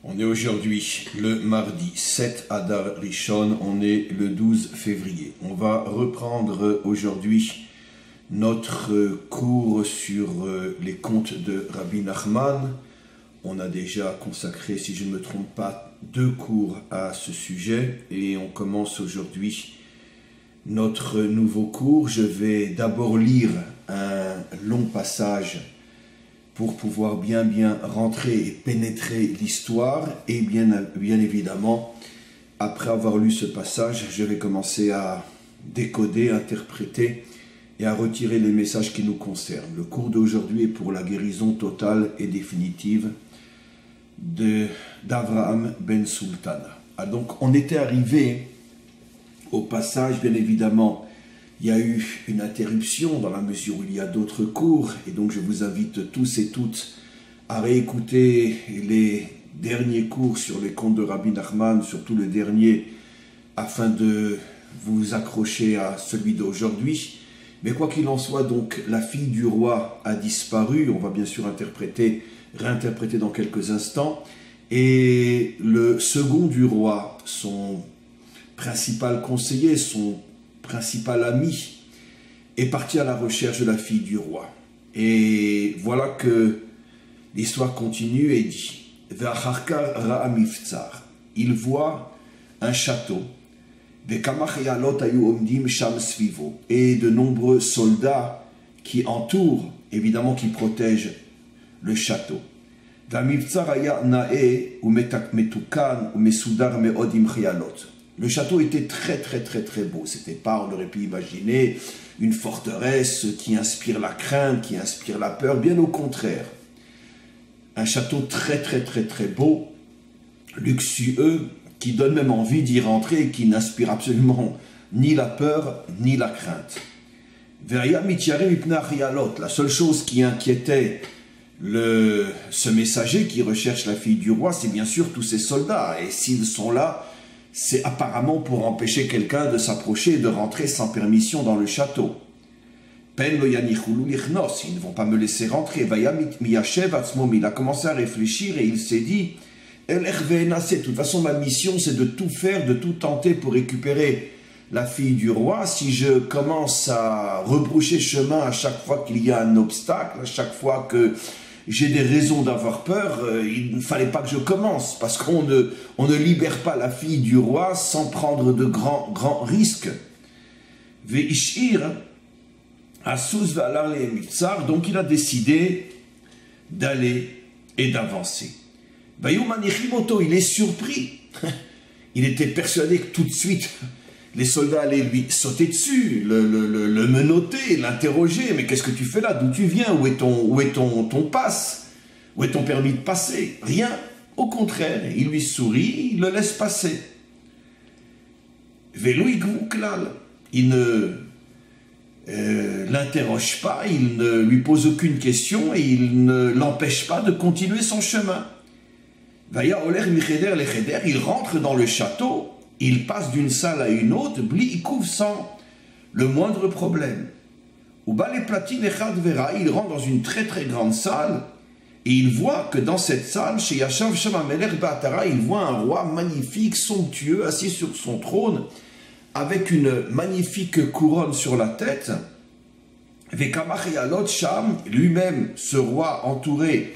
On est aujourd'hui le mardi 7 Adar Rishon, on est le 12 février. On va reprendre aujourd'hui notre cours sur les contes de Rabbi Nachman. On a déjà consacré, si je ne me trompe pas, 2 cours à ce sujet et on commence aujourd'hui notre nouveau cours. Je vais d'abord lire un long passage pour pouvoir bien rentrer et pénétrer l'histoire. Et bien évidemment, après avoir lu ce passage, je vais commencer à décoder, interpréter et à retirer les messages qui nous concernent. Le cours d'aujourd'hui est pour la guérison totale et définitive d'Avraham ben Sultana. Donc on était arrivé au passage, bien évidemment, il y a eu une interruption dans la mesure où il y a d'autres cours, et donc je vous invite tous et toutes à réécouter les derniers cours sur les contes de Rabbi Nachman, surtout le dernier, afin de vous accrocher à celui d'aujourd'hui. Mais quoi qu'il en soit, donc, la fille du roi a disparu, on va bien sûr réinterpréter dans quelques instants, et le second du roi, son principal conseiller, son principal ami, est parti à la recherche de la fille du roi. Et voilà que l'histoire continue et dit il voit un château et de nombreux soldats qui entourent, évidemment qui protègent le château. Le château était très beau. C'était pas, on aurait pu imaginer, une forteresse qui inspire la crainte, qui inspire la peur. Bien au contraire. Un château très beau, luxueux, qui donne même envie d'y rentrer et qui n'inspire absolument ni la peur, ni la crainte. La seule chose qui inquiétait ce messager qui recherche la fille du roi, c'est bien sûr tous ces soldats. Et s'ils sont là, c'est apparemment pour empêcher quelqu'un de s'approcher et de rentrer sans permission dans le château. Ils ne vont pas me laisser rentrer. Il a commencé à réfléchir et il s'est dit, de toute façon ma mission c'est de tout faire, de tout tenter pour récupérer la fille du roi. Si je commence à rebroucher chemin à chaque fois qu'il y a un obstacle, à chaque fois que j'ai des raisons d'avoir peur, il ne fallait pas que je commence, parce qu'on ne libère pas la fille du roi sans prendre de grands risques. Donc il a décidé d'aller et d'avancer. Il est surpris. Il était persuadé que tout de suite, les soldats allaient lui sauter dessus, le menotter, l'interroger. Mais qu'est-ce que tu fais là? D'où tu viens? Où est ton passe? Où est ton permis de passer? Rien. Au contraire, il lui sourit, il le laisse passer. Il ne l'interroge pas, il ne lui pose aucune question et il ne l'empêche pas de continuer son chemin. Il rentre dans le château. Il passe d'une salle à une autre, il couvre sans le moindre problème. Il rentre dans une très grande salle et il voit que dans cette salle, chez Yashav Shamameler Batara, il voit un roi magnifique, somptueux, assis sur son trône, avec une magnifique couronne sur la tête. Lui-même, ce roi entouré,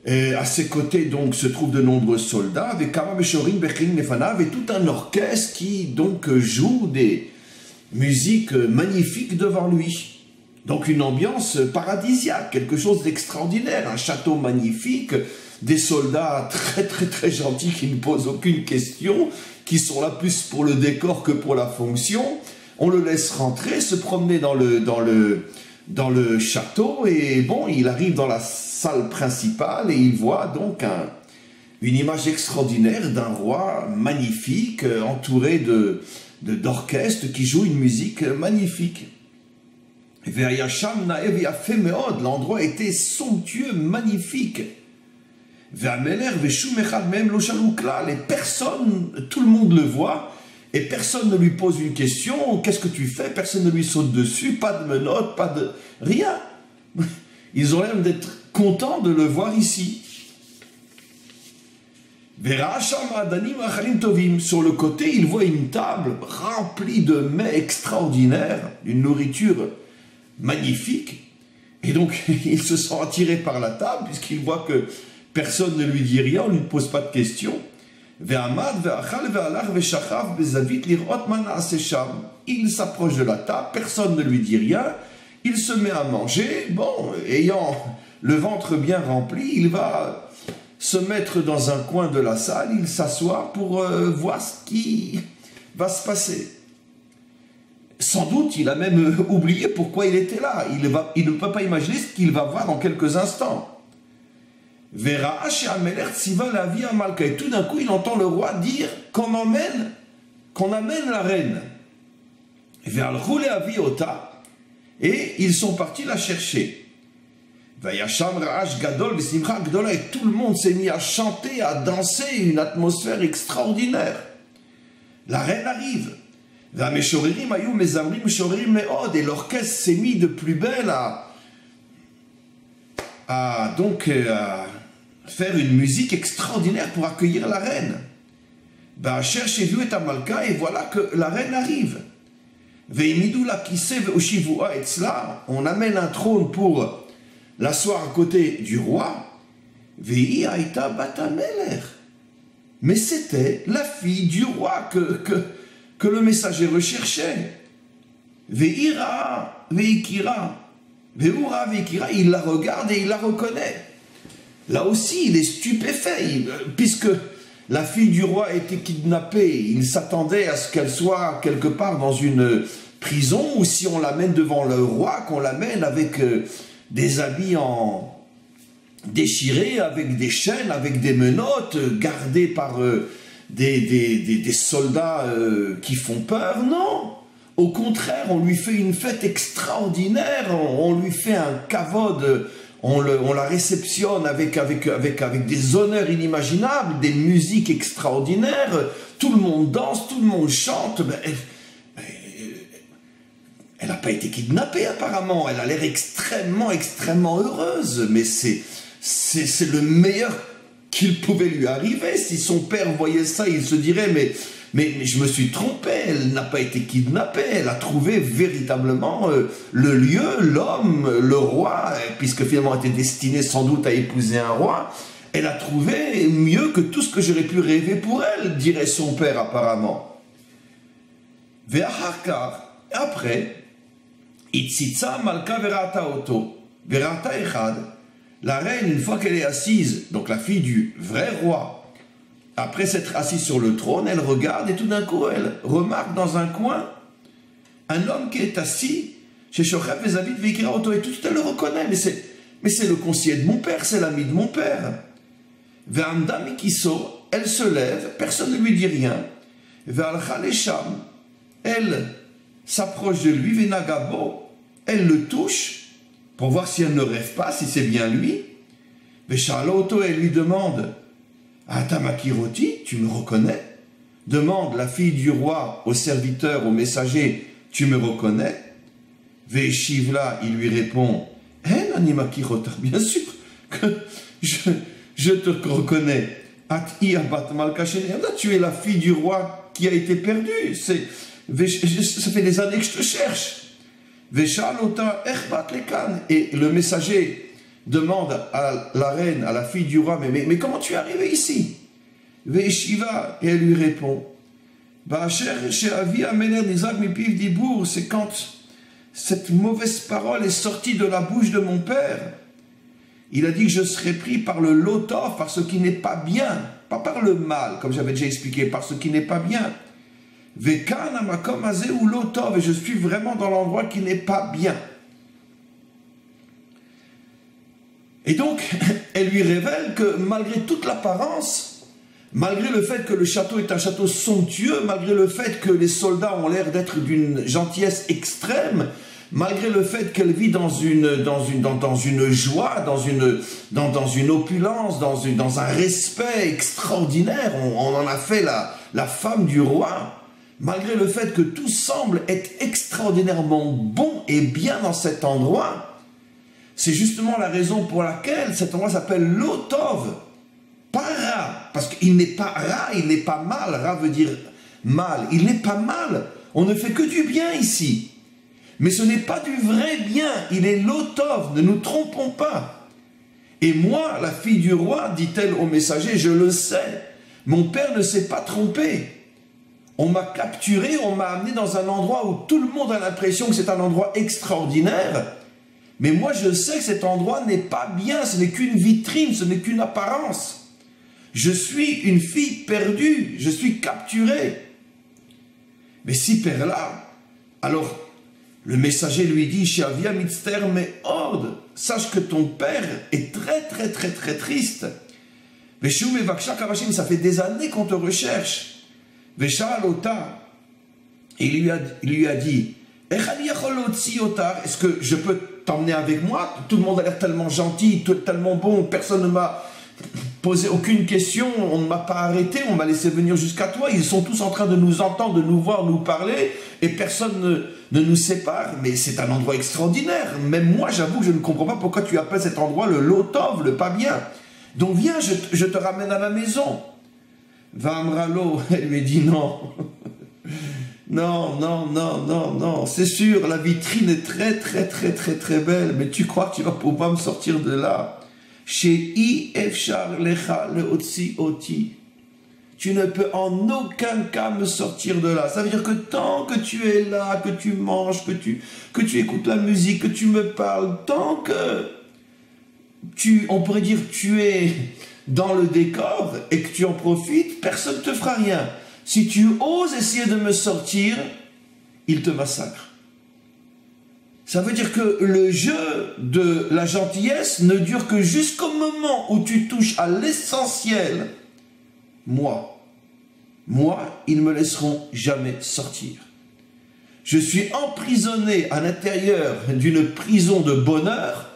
à ses côtés, donc, se trouvent de nombreux soldats, avec et tout un orchestre qui, donc, joue des musiques magnifiques devant lui. Donc, une ambiance paradisiaque, quelque chose d'extraordinaire, un château magnifique, des soldats très gentils qui ne posent aucune question, qui sont là plus pour le décor que pour la fonction. On le laisse rentrer, se promener dans le château, et bon, il arrive dans la salle principale et il voit donc une image extraordinaire d'un roi magnifique, entouré d'orchestres qui joue une musique magnifique. L'endroit était somptueux, magnifique. Les personnes, tout le monde le voit, et personne ne lui pose une question. Qu'est-ce que tu fais? Personne ne lui saute dessus, pas de menottes, pas de... rien. Ils ont l'air d'être contents de le voir ici. Sur le côté, il voit une table remplie de mets extraordinaires, une nourriture magnifique. Et donc, il se sent attiré par la table, puisqu'il voit que personne ne lui dit rien, on ne lui pose pas de questions. Il s'approche de la table, personne ne lui dit rien, il se met à manger. Bon, ayant le ventre bien rempli, il va se mettre dans un coin de la salle, il s'assoit pour voir ce qui va se passer. Sans doute, il a même oublié pourquoi il était là. Il ne peut pas imaginer ce qu'il va voir dans quelques instants. Et tout d'un coup, il entend le roi dire qu'on amène la reine. Et ils sont partis la chercher. Et tout le monde s'est mis à chanter, à danser, une atmosphère extraordinaire. La reine arrive. Et l'orchestre s'est mis de plus belle à faire une musique extraordinaire pour accueillir la reine. Et voilà que la reine arrive. On amène un trône pour l'asseoir à côté du roi. Mais c'était la fille du roi que le messager recherchait. Il la regarde et il la reconnaît. Là aussi, il est stupéfait, puisque la fille du roi a été kidnappée. Il s'attendait à ce qu'elle soit quelque part dans une prison, ou si on l'amène devant le roi, qu'on l'amène avec des habits déchirés, avec des chaînes, avec des menottes, gardés par des soldats qui font peur. Non, au contraire, on lui fait une fête extraordinaire, on lui fait un kavod, on la réceptionne avec des honneurs inimaginables, des musiques extraordinaires, tout le monde danse, tout le monde chante. Elle n'a pas été kidnappée apparemment, elle a l'air extrêmement heureuse, mais c'est le meilleur qu'il pouvait lui arriver. Si son père voyait ça, il se dirait mais je me suis trompé, elle n'a pas été kidnappée, elle a trouvé véritablement le lieu, l'homme, le roi, puisque finalement elle était destinée sans doute à épouser un roi. Elle a trouvé mieux que tout ce que j'aurais pu rêver pour elle, dirait son père apparemment. Après, Itzitza Malka Verata Oto, Verata Echad, la reine, une fois qu'elle est assise, donc la fille du vrai roi, après s'être assise sur le trône, elle regarde et tout d'un coup, elle remarque dans un coin un homme qui est assis chez Shochef et Zavid Veikira Oto, et tout de suite elle le reconnaît, mais c'est le conseiller de mon père, c'est l'ami de mon père. Ve'amda Mikiso, elle se lève, personne ne lui dit rien. Ve'alcha Lesham, elle s'approche de lui, Venagabo, elle le touche pour voir si elle ne rêve pas, si c'est bien lui. Ve'shaloto, elle lui demande, Atamakiroti, tu me reconnais? Demande la fille du roi au serviteur, au messager, tu me reconnais? Ve'shivla, il lui répond, Animakirota, bien sûr que je te reconnais. Tu es la fille du roi qui a été perdue. Ça fait des années que je te cherche. Et le messager demande à la reine, à la fille du roi, mais comment tu es arrivé ici? Et elle lui répond, c'est quand cette mauvaise parole est sortie de la bouche de mon père. Il a dit que je serais pris par le lotov, par ce qui n'est pas bien, pas par le mal, comme j'avais déjà expliqué, par ce qui n'est pas bien. Et je suis vraiment dans l'endroit qui n'est pas bien. Et donc, elle lui révèle que malgré toute l'apparence, malgré le fait que le château est un château somptueux, malgré le fait que les soldats ont l'air d'être d'une gentillesse extrême, malgré le fait qu'elle vit dans une joie, dans une opulence, dans un respect extraordinaire, on en a fait la femme du roi, malgré le fait que tout semble être extraordinairement bon et bien dans cet endroit, c'est justement la raison pour laquelle cet endroit s'appelle Lotov. Para parce qu'il n'est pas Ra, il n'est pas mal. Ra veut dire mal. Il n'est pas mal. On ne fait que du bien ici. Mais ce n'est pas du vrai bien. Il est l'Otov. Ne nous trompons pas. Et moi, la fille du roi, dit-elle au messager, je le sais. Mon père ne s'est pas trompé. On m'a capturé, on m'a amené dans un endroit où tout le monde a l'impression que c'est un endroit extraordinaire. Mais moi, je sais que cet endroit n'est pas bien. Ce n'est qu'une vitrine, ce n'est qu'une apparence. Je suis une fille perdue. Je suis capturée. Mais si Perla, alors le messager lui dit, Shavia mitzter me'od, sache que ton père est très très très très triste. Veshu mevaksha kavashim, ça fait des années qu'on te recherche. Veshal ota, il lui a dit, est-ce que je peux t'emmener avec moi? Tout le monde a l'air tellement gentil, tellement bon, personne ne m'a posé aucune question, on ne m'a pas arrêté, on m'a laissé venir jusqu'à toi, ils sont tous en train de nous entendre, de nous voir, nous parler, et personne ne nous sépare, mais c'est un endroit extraordinaire. Même moi, j'avoue que je ne comprends pas pourquoi tu appelles cet endroit le Lotov, le pas bien. Donc viens, je te ramène à la maison. Vamralo, elle lui dit non. Non, c'est sûr, la vitrine est très très belle, mais tu crois que tu vas pouvoir me sortir de là? Chez Efshar Lecha le Otsi Oti. Tu ne peux en aucun cas me sortir de là. Ça veut dire que tant que tu es là, que tu manges, que tu écoutes la musique, que tu me parles, tant que on pourrait dire tu es dans le décor et que tu en profites, personne ne te fera rien. Si tu oses essayer de me sortir, il te massacre. Ça veut dire que le jeu de la gentillesse ne dure que jusqu'au moment où tu touches à l'essentiel. Moi, ils ne me laisseront jamais sortir. Je suis emprisonné à l'intérieur d'une prison de bonheur,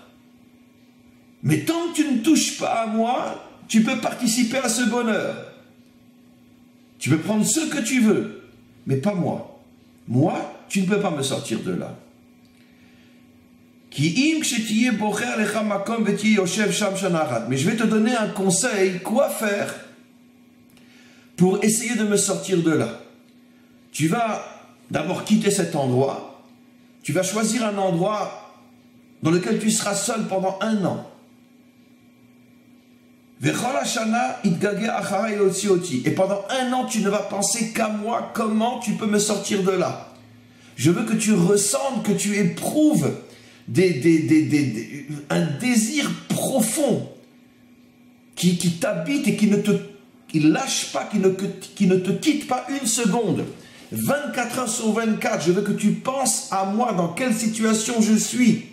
mais tant que tu ne touches pas à moi, tu peux participer à ce bonheur. Tu peux prendre ce que tu veux, mais pas moi. Moi, tu ne peux pas me sortir de là. Mais je vais te donner un conseil, quoi faire pour essayer de me sortir de là. Tu vas d'abord quitter cet endroit, tu vas choisir un endroit dans lequel tu seras seul pendant 1 an. Et pendant 1 an, tu ne vas penser qu'à moi, comment tu peux me sortir de là. Je veux que tu ressentes, que tu éprouves un désir profond qui t'habite et qui ne te lâche pas, qui ne te quitte pas une seconde. 24 heures sur 24, je veux que tu penses à moi, dans quelle situation je suis.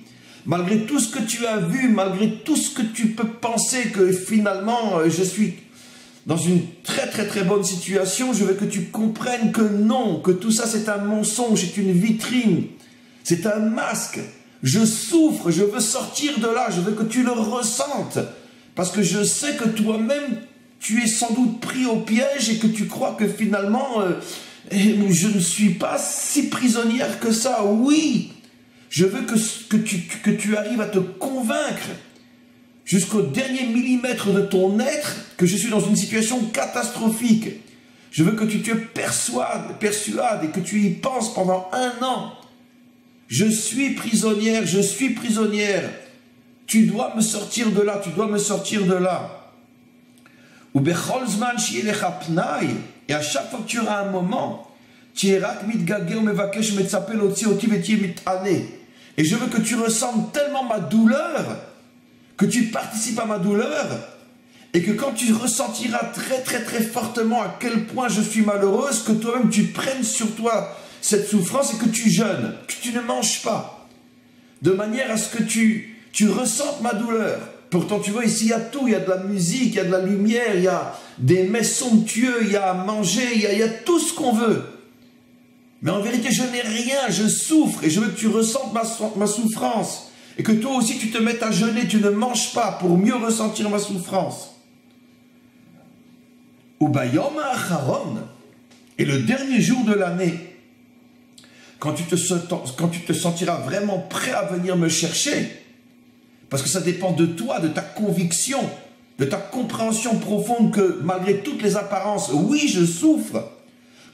Malgré tout ce que tu as vu, malgré tout ce que tu peux penser que finalement je suis dans une très bonne situation, je veux que tu comprennes que non, que tout ça c'est un mensonge, c'est une vitrine, c'est un masque. Je souffre, je veux sortir de là, je veux que tu le ressentes. Parce que je sais que toi-même, tu es sans doute pris au piège et que tu crois que finalement, je ne suis pas si prisonnière que ça. Oui, je veux que tu arrives à te convaincre jusqu'au dernier millimètre de ton être que je suis dans une situation catastrophique. Je veux que tu te persuades et que tu y penses pendant 1 an. Je suis prisonnière, tu dois me sortir de là, tu dois me sortir de là. Et à chaque fois que tu auras un moment, et je veux que tu ressentes tellement ma douleur, que tu participes à ma douleur, et que quand tu ressentiras très fortement à quel point je suis malheureuse, que toi-même tu prennes sur toi cette souffrance et que tu jeûnes, que tu ne manges pas, de manière à ce que tu ressentes ma douleur. Pourtant, tu vois, ici, il y a tout, il y a de la musique, il y a de la lumière, il y a des mets somptueux, il y a à manger, il y a tout ce qu'on veut. Mais en vérité, je n'ai rien, je souffre, et je veux que tu ressentes ma souffrance, et que toi aussi, tu te mettes à jeûner, tu ne manges pas, pour mieux ressentir ma souffrance. Ubayom ha'acharon, et le dernier jour de l'année, quand tu te sentiras vraiment prêt à venir me chercher, parce que ça dépend de toi, de ta conviction, de ta compréhension profonde que malgré toutes les apparences, oui, je souffre.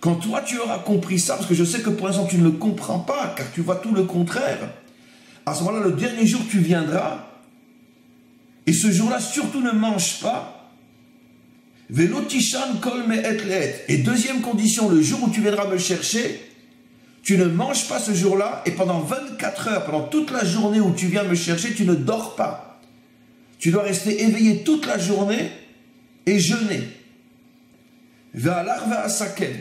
Quand toi, tu auras compris ça, parce que je sais que pour l'instant, tu ne le comprends pas, car tu vois tout le contraire. À ce moment-là, le dernier jour, tu viendras, et ce jour-là, surtout ne mange pas. Velotishan kol me'et le'et. Et deuxième condition, le jour où tu viendras me chercher, tu ne manges pas ce jour-là, et pendant 24 heures, pendant toute la journée où tu viens me chercher, tu ne dors pas. Tu dois rester éveillé toute la journée et jeûner. Ve'alar ve'asaken.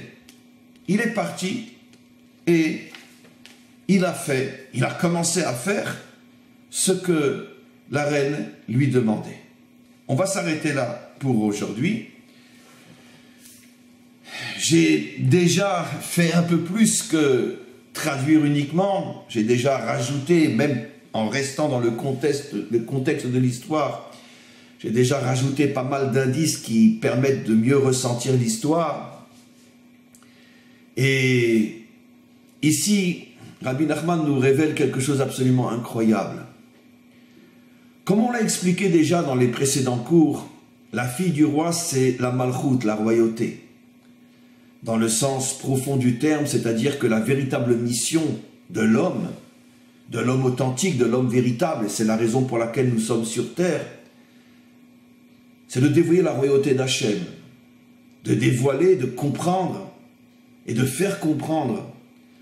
Il est parti et il a commencé à faire ce que la reine lui demandait. On va s'arrêter là pour aujourd'hui. J'ai déjà fait un peu plus que traduire uniquement. J'ai déjà rajouté, même en restant dans le contexte de l'histoire, j'ai déjà rajouté pas mal d'indices qui permettent de mieux ressentir l'histoire. Et ici, Rabbi Nachman nous révèle quelque chose d'absolument incroyable. Comme on l'a expliqué déjà dans les précédents cours, la fille du roi, c'est la malchoute, la royauté. Dans le sens profond du terme, c'est-à-dire que la véritable mission de l'homme authentique, de l'homme véritable, et c'est la raison pour laquelle nous sommes sur terre, c'est de dévoiler la royauté d'Hachem, de dévoiler, de comprendre et de faire comprendre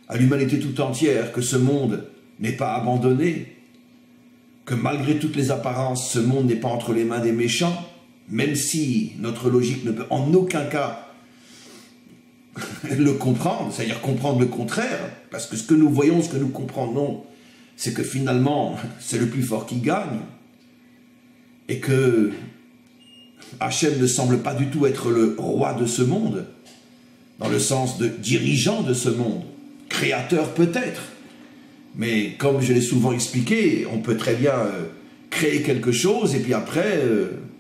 à l'humanité tout entière que ce monde n'est pas abandonné, que malgré toutes les apparences, ce monde n'est pas entre les mains des méchants, même si notre logique ne peut en aucun cas le comprendre, c'est-à-dire comprendre le contraire, parce que ce que nous voyons, ce que nous comprenons, c'est que finalement, c'est le plus fort qui gagne, et que Hachem ne semble pas du tout être le roi de ce monde, dans le sens de dirigeant de ce monde, créateur peut-être, mais comme je l'ai souvent expliqué, on peut très bien créer quelque chose et puis après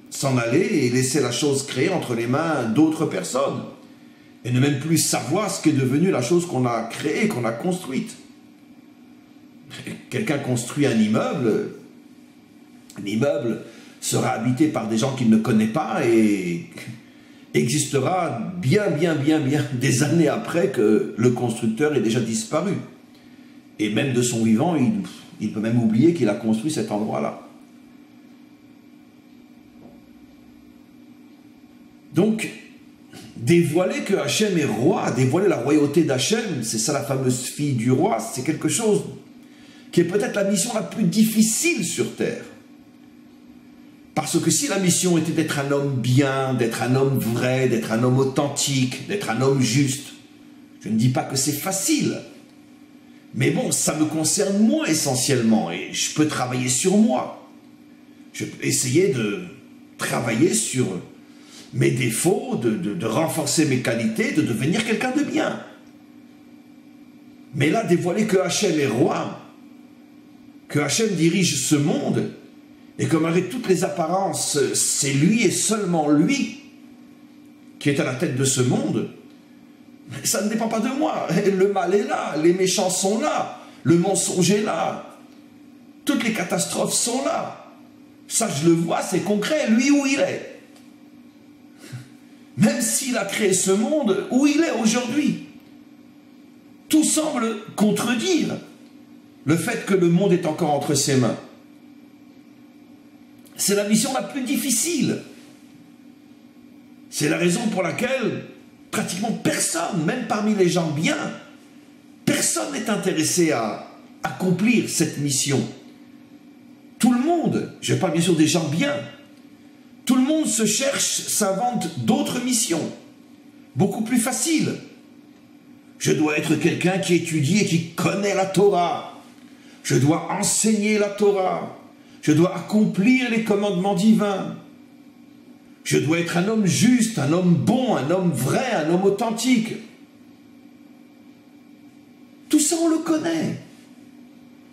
s'en aller et laisser la chose créée entre les mains d'autres personnes et ne même plus savoir ce qu'est devenu la chose qu'on a créée, qu'on a construite. Quelqu'un construit un immeuble sera habité par des gens qu'il ne connaît pas et existera bien des années après que le constructeur ait déjà disparu. Et même de son vivant, il peut même oublier qu'il a construit cet endroit-là. Donc, dévoiler que Hachem est roi, dévoiler la royauté d'Hachem, c'est ça la fameuse fille du roi, c'est quelque chose qui est peut-être la mission la plus difficile sur terre. Parce que si la mission était d'être un homme bien, d'être un homme vrai, d'être un homme authentique, d'être un homme juste, je ne dis pas que c'est facile. Mais bon, ça me concerne moi essentiellement et je peux travailler sur moi. Je peux essayer de travailler sur mes défauts, de renforcer mes qualités, de devenir quelqu'un de bien. Mais là, dévoiler que Hachem est roi, que Hachem dirige ce monde, et que malgré toutes les apparences, c'est lui et seulement lui qui est à la tête de ce monde, ça ne dépend pas de moi. Le mal est là, les méchants sont là, le mensonge est là, toutes les catastrophes sont là. Ça, je le vois, c'est concret, lui où il est. Même s'il a créé ce monde, où il est aujourd'hui, tout semble contredire le fait que le monde est encore entre ses mains. C'est la mission la plus difficile. C'est la raison pour laquelle pratiquement personne, même parmi les gens bien, personne n'est intéressé à accomplir cette mission. Tout le monde, je parle bien sûr des gens bien, tout le monde se cherche, s'invente d'autres missions, beaucoup plus faciles. Je dois être quelqu'un qui étudie et qui connaît la Torah. Je dois enseigner la Torah. Je dois accomplir les commandements divins. Je dois être un homme juste, un homme bon, un homme vrai, un homme authentique. Tout ça, on le connaît.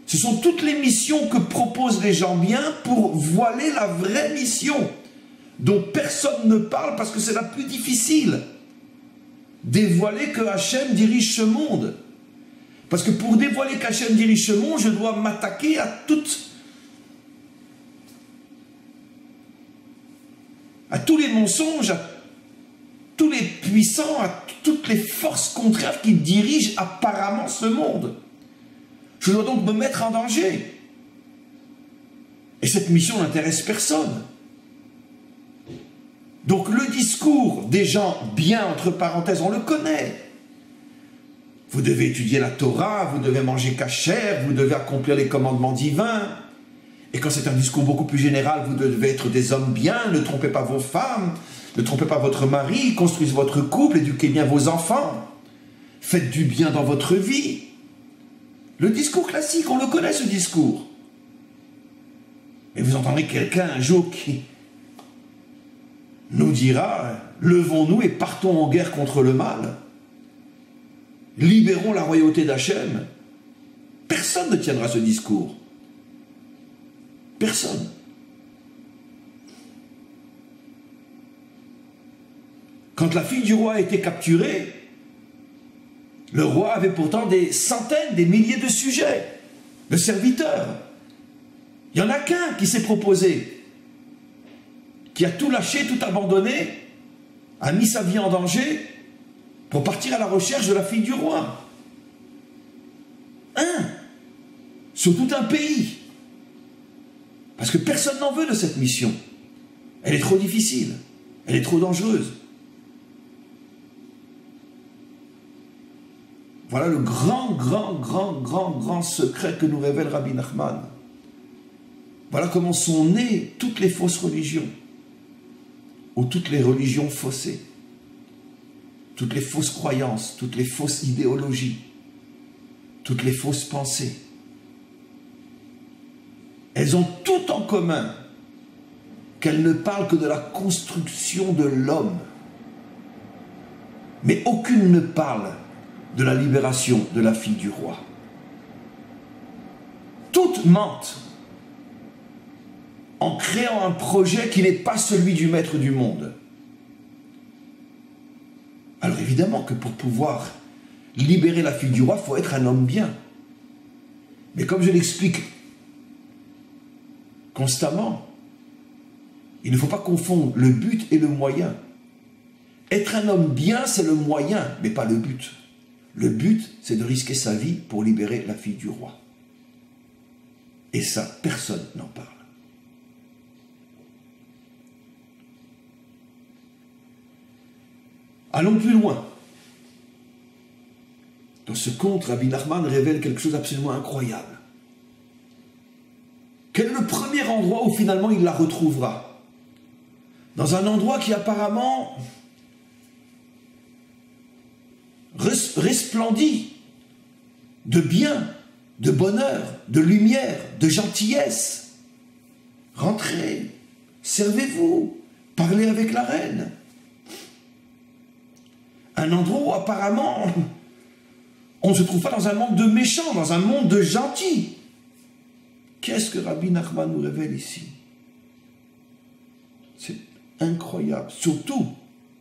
Ce sont toutes les missions que proposent les gens bien pour voiler la vraie mission, dont personne ne parle parce que c'est la plus difficile. Dévoiler que Hachem dirige ce monde. Parce que pour dévoiler qu'Hachem dirige ce monde, je dois m'attaquer à toutes les mensonges, à tous les puissants, à toutes les forces contraires qui dirigent apparemment ce monde. Je dois donc me mettre en danger. Et cette mission n'intéresse personne. Donc le discours des gens bien, entre parenthèses, on le connaît. Vous devez étudier la Torah, vous devez manger kasher, vous devez accomplir les commandements divins. Et quand c'est un discours beaucoup plus général, vous devez être des hommes bien, ne trompez pas vos femmes, ne trompez pas votre mari, construisez votre couple, éduquez bien vos enfants, faites du bien dans votre vie. Le discours classique, on le connaît ce discours. Mais vous entendrez quelqu'un un jour qui nous dira, levons-nous et partons en guerre contre le mal. Libérons la royauté d'Hachem. Personne ne tiendra ce discours. Personne. Quand la fille du roi a été capturée, le roi avait pourtant des centaines, des milliers de sujets, de serviteurs. Il n'y en a qu'un qui s'est proposé, qui a tout lâché, tout abandonné, a mis sa vie en danger pour partir à la recherche de la fille du roi. Un, sur tout un pays. Parce que personne n'en veut de cette mission. Elle est trop difficile, elle est trop dangereuse. Voilà le grand secret que nous révèle Rabbi Nachman. Voilà comment sont nées toutes les fausses religions, ou toutes les religions faussées, toutes les fausses croyances, toutes les fausses idéologies, toutes les fausses pensées. Elles ont tout en commun qu'elles ne parlent que de la construction de l'homme. Mais aucune ne parle de la libération de la fille du roi. Toutes mentent en créant un projet qui n'est pas celui du maître du monde. Alors évidemment que pour pouvoir libérer la fille du roi, il faut être un homme bien. Mais comme je l'explique constamment, il ne faut pas confondre le but et le moyen. Être un homme bien, c'est le moyen, mais pas le but. Le but, c'est de risquer sa vie pour libérer la fille du roi. Et ça, personne n'en parle. Allons plus loin. Dans ce conte, Rabbi Nachman révèle quelque chose d'absolument incroyable. Quel est le premier endroit où finalement il la retrouvera? Dans un endroit qui apparemment resplendit de bien, de bonheur, de lumière, de gentillesse. Rentrez, servez-vous, parlez avec la reine. Un endroit où apparemment on ne se trouve pas dans un monde de méchants, dans un monde de gentils. Qu'est-ce que Rabbi Nachman nous révèle ici? C'est incroyable, surtout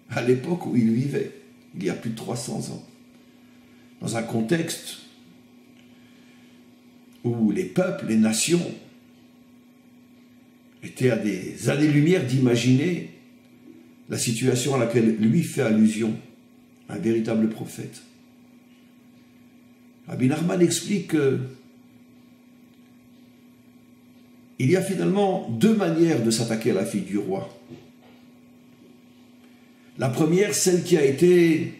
à l'époque où il vivait, il y a plus de 300 ans, dans un contexte où les peuples, les nations étaient à des années-lumière d'imaginer la situation à laquelle lui fait allusion, un véritable prophète. Rabbi Nachman explique que il y a finalement deux manières de s'attaquer à la fille du roi. La première, celle qui a été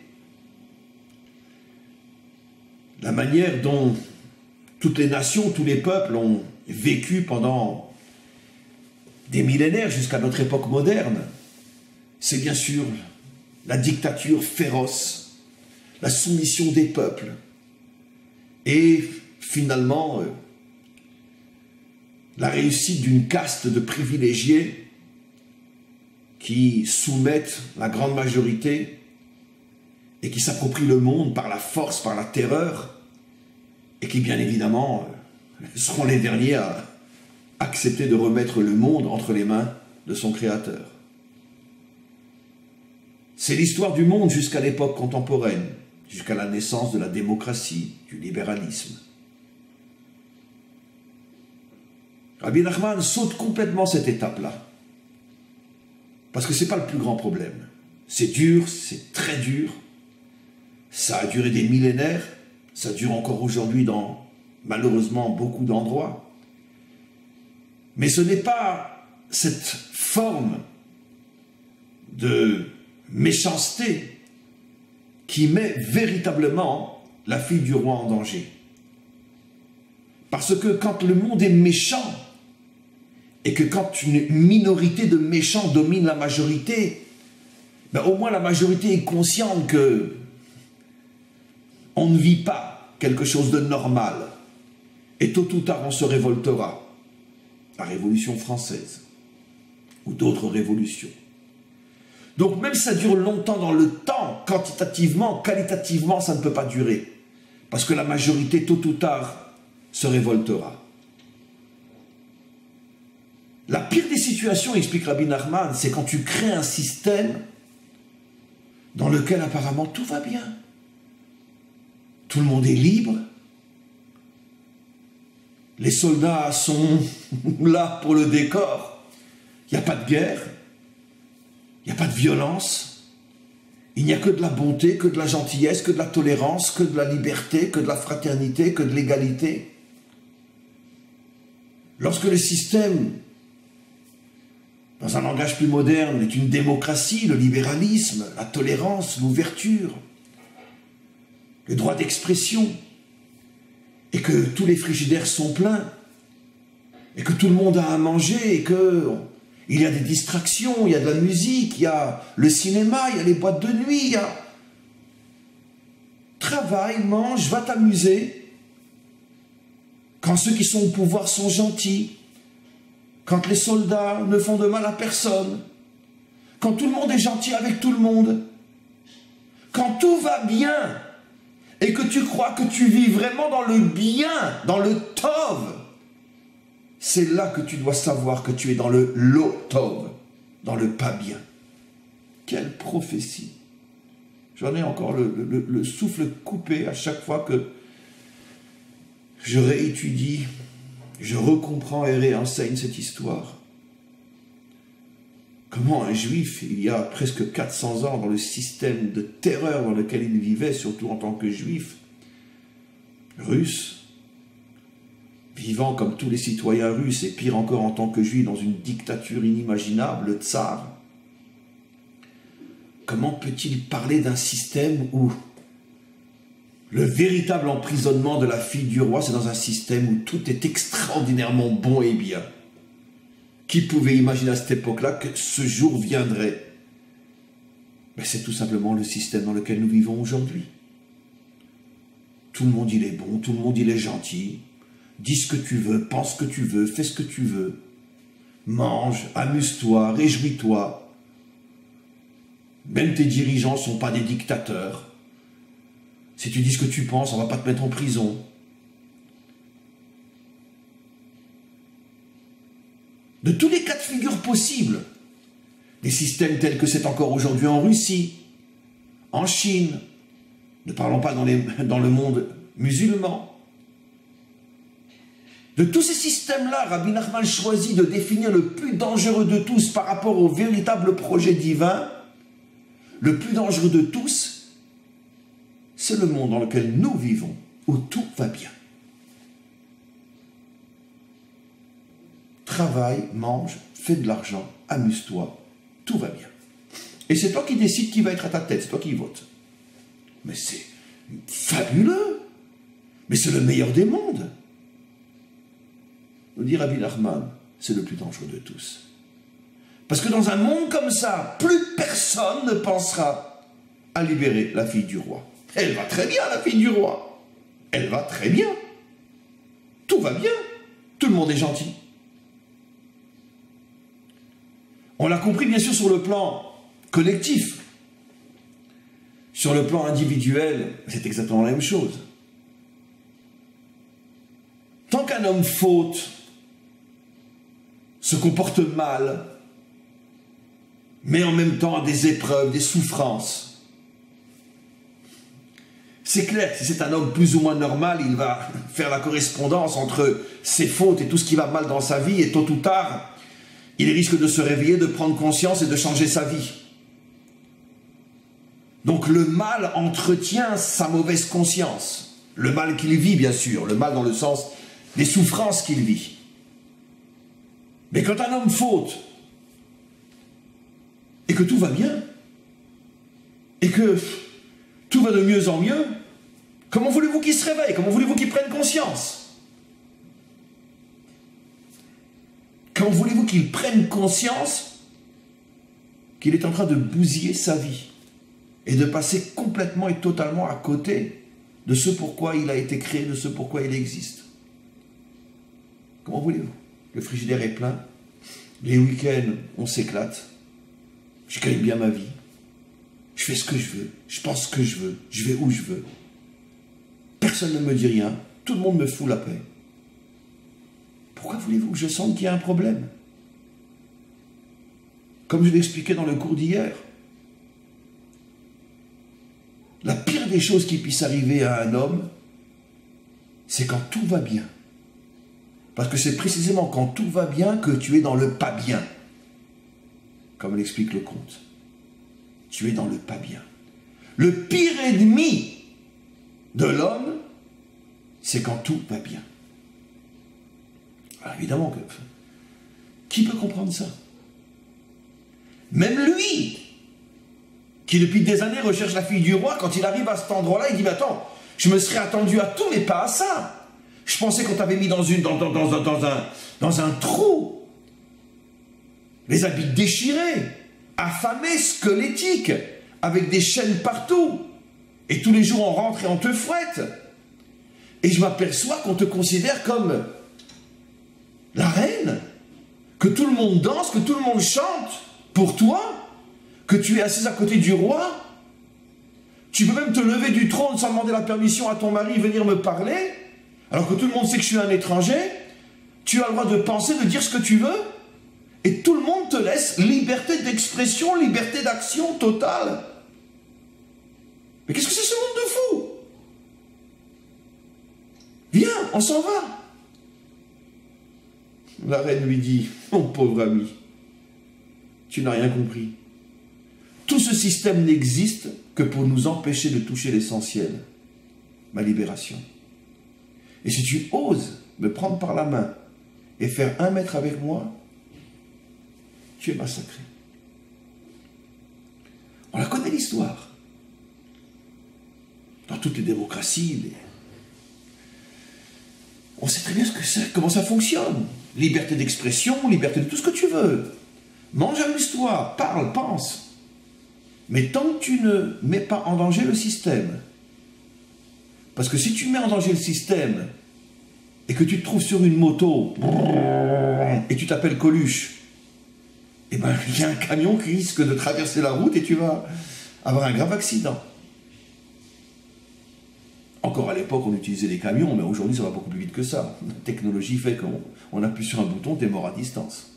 la manière dont toutes les nations, tous les peuples ont vécu pendant des millénaires jusqu'à notre époque moderne. C'est bien sûr la dictature féroce, la soumission des peuples et finalement la réussite d'une caste de privilégiés qui soumettent la grande majorité et qui s'approprient le monde par la force, par la terreur, et qui bien évidemment seront les derniers à accepter de remettre le monde entre les mains de son Créateur. C'est l'histoire du monde jusqu'à l'époque contemporaine, jusqu'à la naissance de la démocratie, du libéralisme. Rabbi Nachman saute complètement cette étape-là. Parce que ce n'est pas le plus grand problème. C'est dur, c'est très dur. Ça a duré des millénaires. Ça dure encore aujourd'hui dans, malheureusement, beaucoup d'endroits. Mais ce n'est pas cette forme de méchanceté qui met véritablement la fille du roi en danger. Parce que quand le monde est méchant, et que quand une minorité de méchants domine la majorité, ben au moins la majorité est consciente que on ne vit pas quelque chose de normal. Et tôt ou tard, on se révoltera. La Révolution française ou d'autres révolutions. Donc même si ça dure longtemps dans le temps, quantitativement, qualitativement, ça ne peut pas durer. Parce que la majorité, tôt ou tard, se révoltera. La pire des situations, explique Rabbi Nachman, c'est quand tu crées un système dans lequel apparemment tout va bien. Tout le monde est libre. Les soldats sont là pour le décor. Il n'y a pas de guerre. Il n'y a pas de violence. Il n'y a que de la bonté, que de la gentillesse, que de la tolérance, que de la liberté, que de la fraternité, que de l'égalité. Lorsque le système, dans un langage plus moderne, est une démocratie, le libéralisme, la tolérance, l'ouverture, le droit d'expression, et que tous les frigidaires sont pleins, et que tout le monde a à manger, et qu'il y a des distractions, il y a de la musique, il y a le cinéma, il y a les boîtes de nuit, il y a... Travaille, mange, va t'amuser. Quand ceux qui sont au pouvoir sont gentils, quand les soldats ne font de mal à personne, quand tout le monde est gentil avec tout le monde, quand tout va bien, et que tu crois que tu vis vraiment dans le bien, dans le tov, c'est là que tu dois savoir que tu es dans le lo tov, dans le pas bien. Quelle prophétie! J'en ai encore le souffle coupé à chaque fois que je réétudie, je recomprends et réenseigne cette histoire. Comment un juif, il y a presque 400 ans, dans le système de terreur dans lequel il vivait, surtout en tant que juif, russe, vivant comme tous les citoyens russes, et pire encore en tant que juif, dans une dictature inimaginable, le tsar, comment peut-il parler d'un système où le véritable emprisonnement de la fille du roi, c'est dans un système où tout est extraordinairement bon et bien? Qui pouvait imaginer à cette époque-là que ce jour viendrait? Mais c'est tout simplement le système dans lequel nous vivons aujourd'hui. Tout le monde il est bon, tout le monde il est gentil. Dis ce que tu veux, pense ce que tu veux, fais ce que tu veux. Mange, amuse-toi, réjouis-toi. Même tes dirigeants ne sont pas des dictateurs. Si tu dis ce que tu penses, on ne va pas te mettre en prison. De tous les cas de figure possibles, des systèmes tels que c'est encore aujourd'hui en Russie, en Chine, ne parlons pas dans le monde musulman. De tous ces systèmes-là, Rabbi Nachman choisit de définir le plus dangereux de tous par rapport au véritable projet divin. Le plus dangereux de tous, c'est le monde dans lequel nous vivons, où tout va bien. Travaille, mange, fais de l'argent, amuse-toi, tout va bien. Et c'est toi qui décides qui va être à ta tête, c'est toi qui votes. Mais c'est fabuleux. Mais c'est le meilleur des mondes. Nous dit Rabbi Nachman, c'est le plus dangereux de tous. Parce que dans un monde comme ça, plus personne ne pensera à libérer la fille du roi. Elle va très bien, la fille du roi. Elle va très bien. Tout va bien. Tout le monde est gentil. On l'a compris bien sûr sur le plan collectif. Sur le plan individuel, c'est exactement la même chose. Tant qu'un homme faute, se comporte mal, mais en même temps des épreuves, des souffrances, c'est clair que si c'est un homme plus ou moins normal, il va faire la correspondance entre ses fautes et tout ce qui va mal dans sa vie, et tôt ou tard, il risque de se réveiller, de prendre conscience et de changer sa vie. Donc le mal entretient sa mauvaise conscience. Le mal qu'il vit, bien sûr. Le mal dans le sens des souffrances qu'il vit. Mais quand un homme faute, et que tout va bien, et que tout va de mieux en mieux, comment voulez-vous qu'il se réveille? Comment voulez-vous qu'il prenne conscience? Comment voulez-vous qu'il prenne conscience qu'il est en train de bousiller sa vie et de passer complètement et totalement à côté de ce pourquoi il a été créé, de ce pourquoi il existe? Comment voulez-vous? Le frigidaire est plein, les week-ends, on s'éclate, je gagne bien ma vie, je fais ce que je veux, je pense ce que je veux, je vais où je veux. Personne ne me dit rien, tout le monde me fout la paix. Pourquoi voulez-vous que je sente qu'il y a un problème? Comme je l'expliquais dans le cours d'hier, la pire des choses qui puisse arriver à un homme, c'est quand tout va bien. Parce que c'est précisément quand tout va bien que tu es dans le pas bien. Comme l'explique le conte. Tu es dans le pas bien. Le pire ennemi de l'homme, c'est quand tout va bien. Alors évidemment que... Qui peut comprendre ça? Même lui, qui depuis des années recherche la fille du roi, quand il arrive à cet endroit-là, il dit, mais attends, je me serais attendu à tout, mais pas à ça. Je pensais qu'on t'avait mis dans un trou. Les habits déchirés, affamés, squelettiques, avec des chaînes partout. Et tous les jours, on rentre et on te fouette. Et je m'aperçois qu'on te considère comme la reine, que tout le monde danse, que tout le monde chante pour toi, que tu es assise à côté du roi. Tu peux même te lever du trône sans demander la permission à ton mari de venir me parler, alors que tout le monde sait que je suis un étranger. Tu as le droit de penser, de dire ce que tu veux, et tout le monde te laisse liberté d'expression, liberté d'action totale. Mais qu'est-ce que c'est ce monde de fou? Viens, on s'en va. La reine lui dit, mon pauvre ami, tu n'as rien compris. Tout ce système n'existe que pour nous empêcher de toucher l'essentiel, ma libération. Et si tu oses me prendre par la main et faire 1 mètre avec moi, tu es massacré. On la connaît l'histoire. Dans toutes les démocraties, on sait très bien ce que c'est, comment ça fonctionne. Liberté d'expression, liberté de tout ce que tu veux. Mange, amuse-toi, parle, pense. Mais tant que tu ne mets pas en danger le système, parce que si tu mets en danger le système et que tu te trouves sur une moto et tu t'appelles Coluche, eh ben il y a un camion qui risque de traverser la route et tu vas avoir un grave accident. Encore à l'époque, on utilisait des camions, mais aujourd'hui, ça va beaucoup plus vite que ça. La technologie fait qu'on appuie sur un bouton, tu es mort à distance.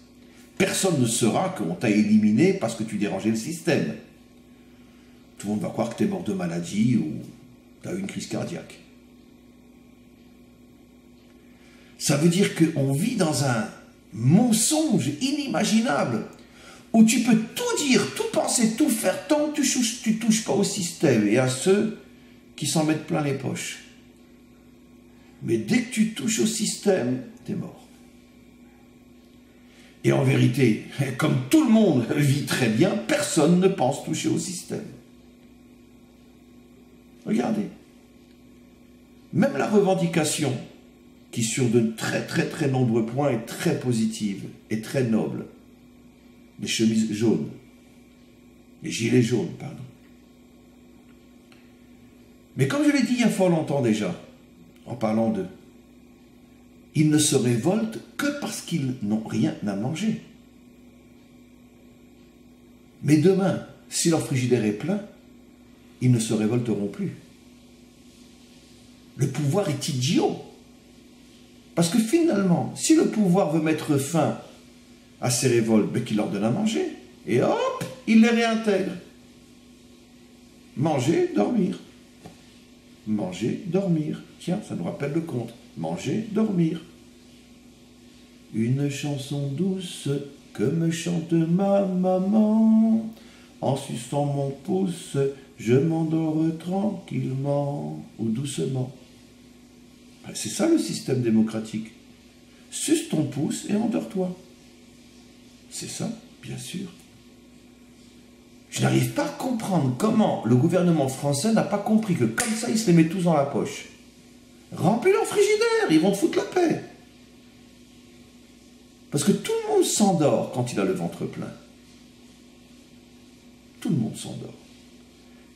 Personne ne saura qu'on t'a éliminé parce que tu dérangeais le système. Tout le monde va croire que tu es mort de maladie ou tu as eu une crise cardiaque. Ça veut dire qu'on vit dans un mensonge inimaginable où tu peux tout dire, tout penser, tout faire tant que tu touches pas au système et à ceux qui s'en mettent plein les poches. Mais dès que tu touches au système, tu es mort. Et en vérité, comme tout le monde vit très bien, personne ne pense toucher au système. Regardez. Même la revendication, qui sur de très nombreux points est très positive et très noble, les chemises jaunes, les gilets jaunes, pardon. Mais comme je l'ai dit il y a fort longtemps déjà, en parlant d'eux, ils ne se révoltent que parce qu'ils n'ont rien à manger. Mais demain, si leur frigidaire est plein, ils ne se révolteront plus. Le pouvoir est idiot. Parce que finalement, si le pouvoir veut mettre fin à ces révoltes, ben qu'il leur donne à manger. Et hop, il les réintègre. Manger, dormir. Manger, dormir. Tiens, ça nous rappelle le conte. Manger, dormir. Une chanson douce que me chante ma maman. En suçant mon pouce, je m'endors tranquillement ou doucement. C'est ça le système démocratique. Suce ton pouce et endors-toi. C'est ça, bien sûr. Je n'arrive pas à comprendre comment le gouvernement français n'a pas compris que comme ça, ils se les mettent tous dans la poche. Remplis leur frigidaire, ils vont te foutre la paix. Parce que tout le monde s'endort quand il a le ventre plein. Tout le monde s'endort.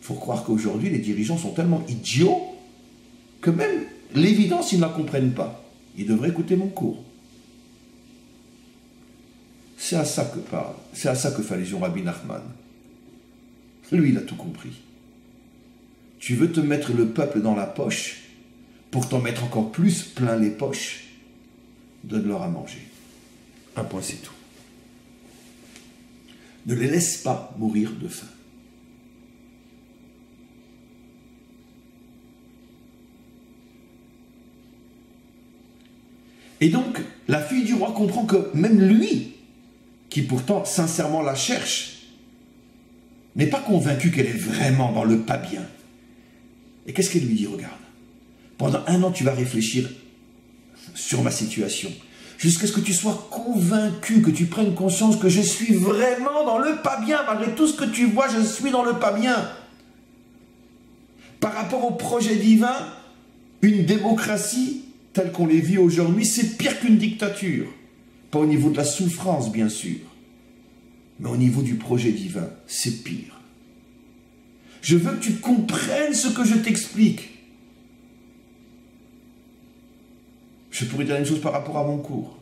Il faut croire qu'aujourd'hui, les dirigeants sont tellement idiots que même l'évidence, ils ne la comprennent pas. Ils devraient écouter mon cours. C'est à ça que parle, c'est à ça que fait allusion Rabbi Nachman. Lui, il a tout compris. Tu veux te mettre le peuple dans la poche pour t'en mettre encore plus plein les poches, donne-leur à manger. Un point, c'est tout. Ne les laisse pas mourir de faim. Et donc, la fille du roi comprend que même lui, qui pourtant sincèrement la cherche, n'est pas convaincu qu'elle est vraiment dans le pas bien. Et qu'est-ce qu'elle lui dit? Regarde, pendant 1 an, tu vas réfléchir sur ma situation, jusqu'à ce que tu sois convaincu, que tu prennes conscience que je suis vraiment dans le pas bien. Malgré tout ce que tu vois, je suis dans le pas bien. Par rapport au projet divin, une démocratie telle qu'on les vit aujourd'hui, c'est pire qu'une dictature. Pas au niveau de la souffrance, bien sûr, mais au niveau du projet divin, c'est pire. Je veux que tu comprennes ce que je t'explique. Je pourrais dire la même chose par rapport à mon cours.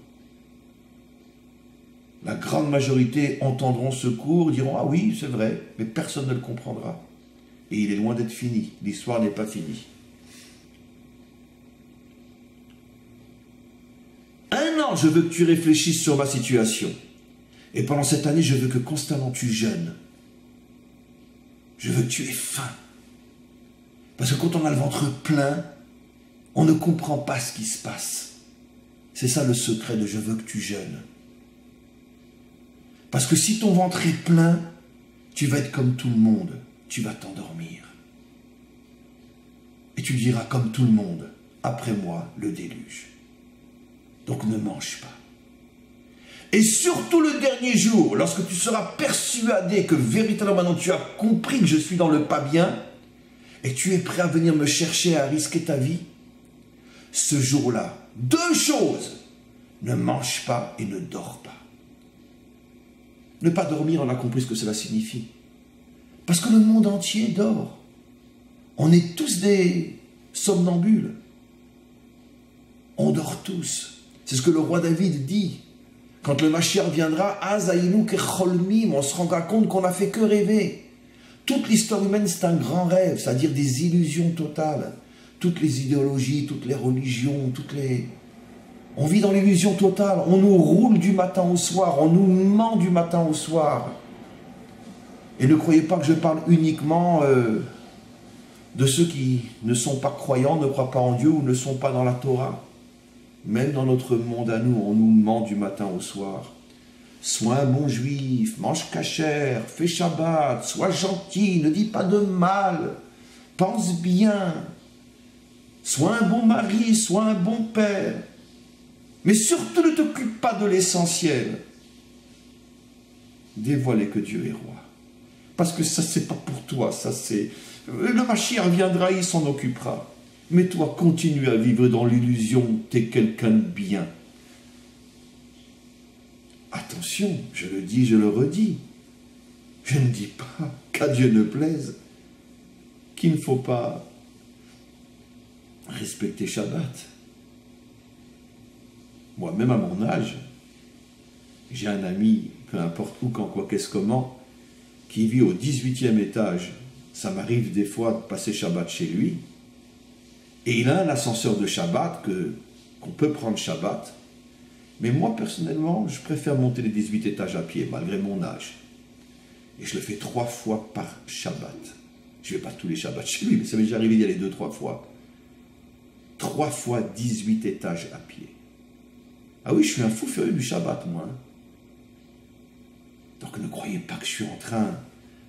La grande majorité entendront ce cours, diront « Ah oui, c'est vrai », mais personne ne le comprendra. Et il est loin d'être fini. L'histoire n'est pas finie. 1 an, je veux que tu réfléchisses sur ma situation. Et pendant cette année, je veux que constamment tu jeûnes. Je veux que tu aies faim. Parce que quand on a le ventre plein, on ne comprend pas ce qui se passe. C'est ça le secret de « je veux que tu jeûnes ». Parce que si ton ventre est plein, tu vas être comme tout le monde. Tu vas t'endormir. Et tu diras comme tout le monde, après moi, le déluge. Donc ne mange pas. Et surtout le dernier jour, lorsque tu seras persuadé que véritablement maintenant tu as compris que je suis dans le pas bien, et tu es prêt à venir me chercher, à risquer ta vie, ce jour-là, 2 choses, ne mange pas et ne dors pas. Ne pas dormir, on a compris ce que cela signifie. Parce que le monde entier dort. On est tous des somnambules. On dort tous. C'est ce que le roi David dit. Quand le Mashiach viendra, Azaïnou kecholmim, on se rendra compte qu'on n'a fait que rêver. Toute l'histoire humaine, c'est un grand rêve, c'est-à-dire des illusions totales. Toutes les idéologies, toutes les religions, on vit dans l'illusion totale. On nous roule du matin au soir, on nous ment du matin au soir. Et ne croyez pas que je parle uniquement de ceux qui ne sont pas croyants, ne croient pas en Dieu ou ne sont pas dans la Torah. Même dans notre monde à nous, on nous ment du matin au soir. Sois un bon juif, mange cachère, fais Shabbat, sois gentil, ne dis pas de mal, pense bien. Sois un bon mari, sois un bon père. Mais surtout ne t'occupe pas de l'essentiel. Dévoilez que Dieu est roi. Parce que ça, c'est pas pour toi, ça c'est... Le Mashiach viendra, il s'en occupera. Mais toi, continue à vivre dans l'illusion que tu es quelqu'un de bien. Attention, je le dis, je le redis. Je ne dis pas qu'à Dieu ne plaise, qu'il ne faut pas respecter Shabbat. Moi, même à mon âge, j'ai un ami, peu importe où, quand, quoi, qu'est-ce, comment, qui vit au 18e étage. Ça m'arrive des fois de passer Shabbat chez lui. Et il a un ascenseur de Shabbat qu'on peut prendre Shabbat. Mais moi, personnellement, je préfère monter les 18 étages à pied, malgré mon âge. Et je le fais 3 fois par Shabbat. Je ne vais pas tous les Shabbats chez lui, mais ça m'est déjà arrivé d'y aller 2-3 fois. 3 fois 18 étages à pied. Ah oui, je suis un fou furieux du Shabbat, moi. Donc ne croyez pas que je suis en train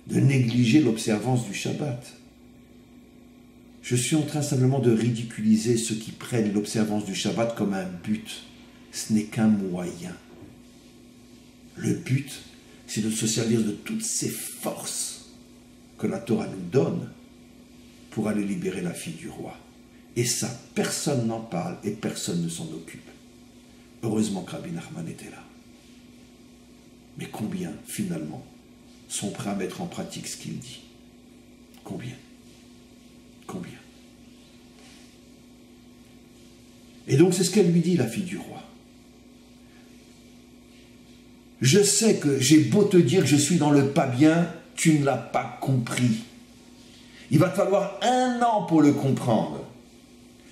de négliger l'observance du Shabbat. Je suis en train simplement de ridiculiser ceux qui prennent l'observance du Shabbat comme un but. Ce n'est qu'un moyen. Le but, c'est de se servir de toutes ces forces que la Torah nous donne pour aller libérer la fille du roi. Et ça, personne n'en parle et personne ne s'en occupe. Heureusement que Rabbi Nachman était là. Mais combien, finalement, sont prêts à mettre en pratique ce qu'il dit? Combien? Combien? Et donc, c'est ce qu'elle lui dit, la fille du roi. Je sais que j'ai beau te dire que je suis dans le pas bien, tu ne l'as pas compris. Il va te falloir 1 an pour le comprendre.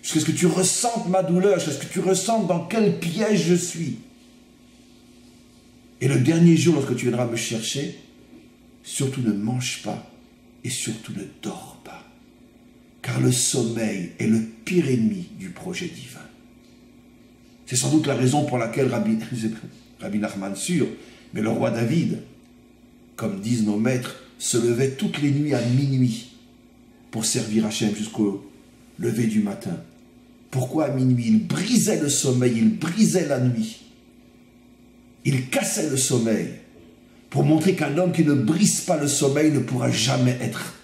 Jusqu'à ce que tu ressentes ma douleur, jusqu'à ce que tu ressentes dans quel piège je suis. Et le dernier jour, lorsque tu viendras me chercher, surtout ne mange pas et surtout ne dors pas. Car le sommeil est le pire ennemi du projet divin. C'est sans doute la raison pour laquelle Rabbi Nachman sûr, mais le roi David, comme disent nos maîtres, se levait toutes les nuits à minuit pour servir Hachem jusqu'au lever du matin. Pourquoi à minuit? Il brisait le sommeil, il brisait la nuit. Il cassait le sommeil pour montrer qu'un homme qui ne brise pas le sommeil ne pourra jamais être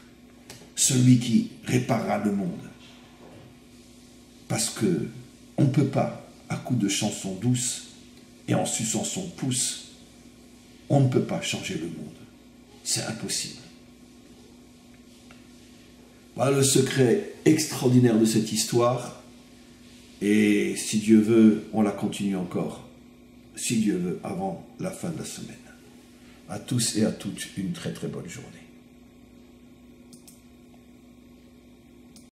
celui qui réparera le monde. Parce que on ne peut pas, à coups de chansons douces et en suçant son pouce, on ne peut pas changer le monde. C'est impossible. Voilà le secret extraordinaire de cette histoire. Et si Dieu veut, on la continue encore. Si Dieu veut, avant la fin de la semaine. À tous et à toutes, une très très bonne journée.